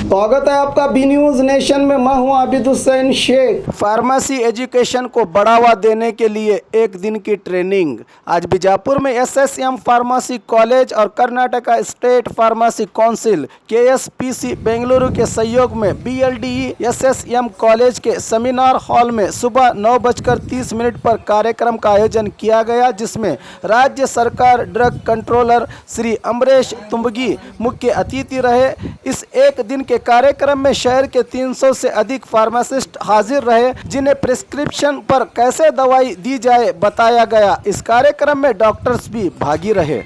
स्वागत है आपका बी न्यूज़ नेशन में। मैं हूं आबिद हुसैन शेख। फार्मेसी एजुकेशन को बढ़ावा देने के लिए एक दिन की ट्रेनिंग आज बीजापुर में एसएसएम फार्मेसी कॉलेज और Karnataka state pharmacy council KSPC Bengaluru के सहयोग में बीएलडीई एसएसएम कॉलेज के सेमिनार हॉल में सुबह 9:30 पर कार्यक्रम का आयोजन किया गया, जिसमें राज्य सरकार ड्रग कंट्रोलर श्री अमरेश तुम्बगी मुख्य अतिथि रहे। इस एक दिन के कार्यक्रम में शहर के 300 से अधिक फार्मासिस्ट हाजिर रहे, जिन्हें प्रिस्क्रिप्शन पर कैसे दवाई दी जाए बताया गया। इस कार्यक्रम में डॉक्टर्स भी भागी रहे।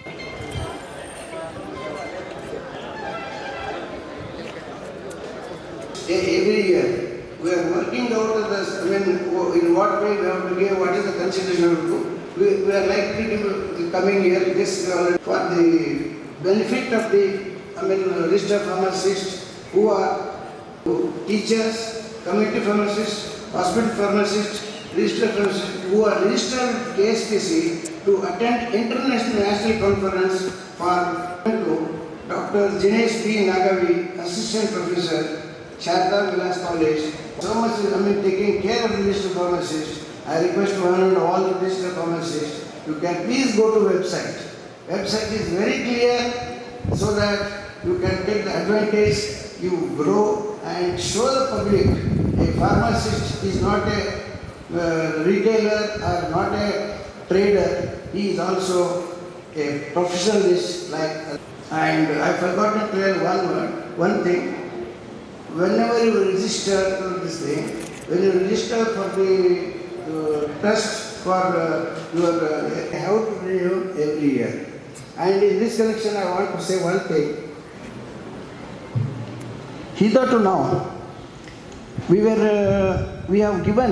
Every year we are working out the, in what way we have to give, what is the consideration to do. We are likely to coming year this for the benefit of the registered pharmacists who are teachers, community pharmacists, hospital pharmacists, registered pharmacists who are registered with KSPC to attend international national conference for Dr. Jinesh P. Nagavi, Assistant Professor, Sharda Vilas College. So much taking care of the registered pharmacists. I request to all the registered pharmacists, you can please go to website. Website is very clear so that you can take the advantage, you grow and show the public a pharmacist is not a retailer or not a trader, he is also a professionalist like. And I forgot to tell one thing. Whenever you register for this thing, when you register for the trust for your how to renew every year. And in this connection, I want to say one thing. Hitherto now, we have given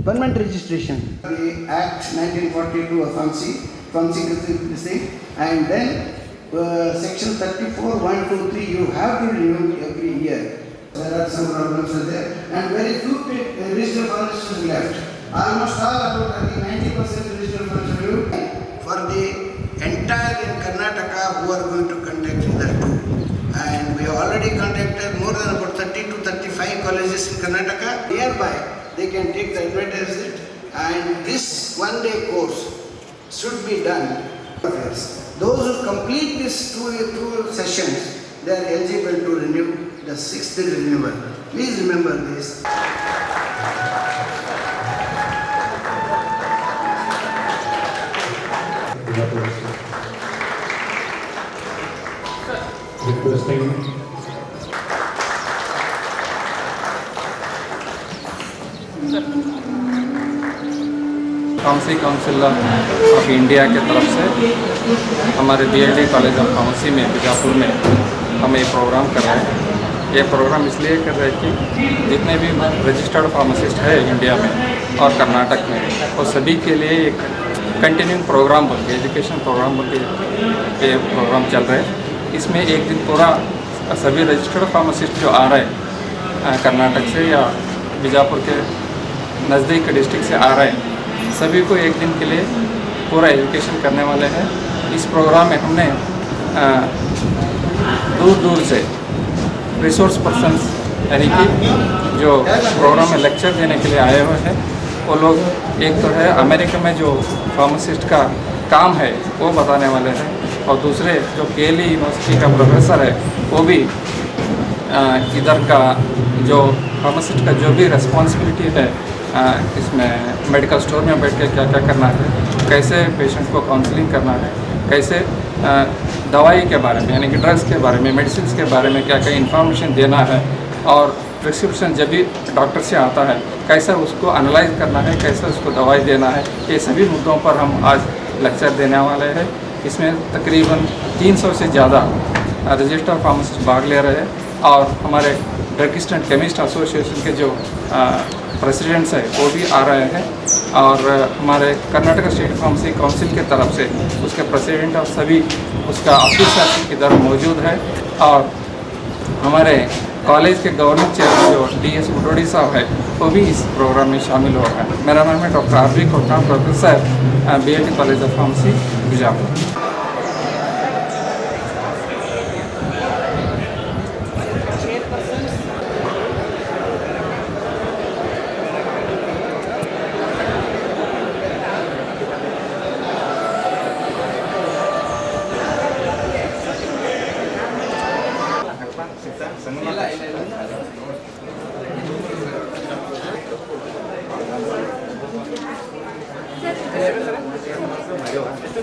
permanent registration. The Act 1942 of Pharmacy this thing, and then Section 34, 1, 2, 3, you have to renew every year. There are some problems there, and very few registered pharmacists left. Almost all, about 90% registered pharmacists for the entire in Karnataka who are going to conduct hitherto. And we have already contacted more than about 30 to 35 colleges in Karnataka. Nearby, they can take the advantage, and this one-day course should be done. Those who complete these two sessions, they are eligible to renew the 6th renewal. Please remember this. Requesting pharmacy council of India के तरफ से हमारे BLD college of pharmacy में बीजापुर में हम ये programme कर रहे हैं। ये प्रोग्राम इसलिए कर रहे हैं कि जितने भी रजिस्टर्ड फार्मासिस्ट है इंडिया में और कर्नाटक में, वो सभी के लिए एक कंटिन्यूइंग प्रोग्राम बोल के एजुकेशन प्रोग्राम बोल के ये प्रोग्राम चल रहे हैं। इसमें एक दिन पूरा सभी रजिस्टर्ड फार्मासिस्ट जो आ रहे हैं कर्नाटक से या बीजापुर के नज़दीक के डिस्ट्रिक्ट से आ रहे हैं, सभी को एक दिन के लिए पूरा एजुकेशन करने वाले हैं। इस प्रोग्राम में हमने दूर दूर से रिसोर्स पर्सन्स यानी कि जो प्रोग्राम में लेक्चर देने के लिए आए हुए हैं, वो लोग एक तो है अमेरिका में जो फार्मासिस्ट का काम है वो बताने वाले हैं, और दूसरे जो केली यूनिवर्सिटी का प्रोफेसर है वो भी इधर का जो फार्मासिस्ट का जो भी रिस्पॉन्सिबिलिटी है इसमें मेडिकल स्टोर में बैठ के क्या क्या करना है, कैसे पेशेंट को काउंसलिंग करना है, कैसे दवाई के बारे में यानी कि ड्रग्स के बारे में, मेडिसिन के बारे में क्या क्या इन्फॉर्मेशन देना है, और प्रिस्क्रिप्शन जब भी डॉक्टर से आता है कैसा उसको एनालाइज करना है, कैसे उसको दवाई देना है, ये सभी मुद्दों पर हम आज लेक्चर देने वाले हैं। इसमें तकरीबन 300 से ज़्यादा रजिस्टर्ड फार्मासिस्ट भाग ले रहे हैं, और हमारे ड्रगिस्ट एंड केमिस्ट एसोसिएशन के जो प्रेसिडेंट्स है वो भी आ रहे हैं, और हमारे कर्नाटक स्टेट फार्मेसी काउंसिल के तरफ से उसके प्रेसिडेंट और सभी उसका ऑफिसर इधर मौजूद है, और हमारे कॉलेज के गवर्निंग चेयरमैन जो DS मुडोडी साहब है वो भी इस प्रोग्राम में शामिल हो रहा है। मेरा नाम है doctor RV Kota, professor BLD college of pharmacy Bijapur.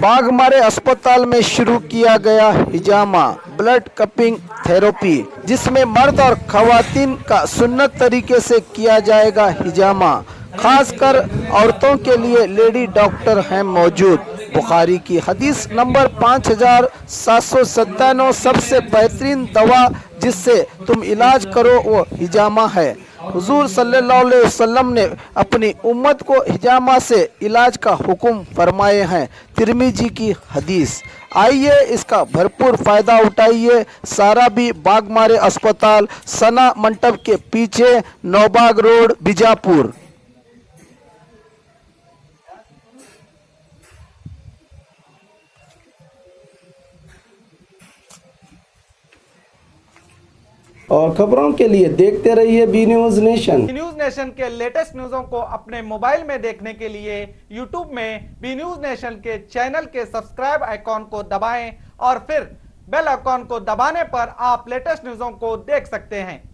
Baghmare अस्पताल में शुरू किया गया हिजामा ब्लड कपिंग थेरेपी, जिसमें मर्द और खवातीन का सुन्नत तरीके से किया जाएगा हिजामा। खासकर औरतों के लिए लेडी डॉक्टर हैं मौजूद। बुखारी की हदीस नंबर 5797, सबसे बेहतरीन दवा जिससे तुम इलाज करो वो हिजामा है। हुजूर सल्लल्लाहु अलैहि वसल्लम ने अपनी उम्मत को हिजामा से इलाज का हुक्म फरमाए हैं। तिरमिजी की हदीस। आइए इसका भरपूर फ़ायदा उठाइए। सारा भी बाघमारे अस्पताल, सना मंडप के पीछे, नौबाग रोड, बीजापुर। और खबरों के लिए देखते रहिए बी न्यूज नेशन। न्यूज नेशन के लेटेस्ट न्यूज़ों को अपने मोबाइल में देखने के लिए यूट्यूब में बी न्यूज नेशन के चैनल के सब्सक्राइब आइकॉन को दबाएं और फिर बेल आइकॉन को दबाने पर आप लेटेस्ट न्यूज़ों को देख सकते हैं।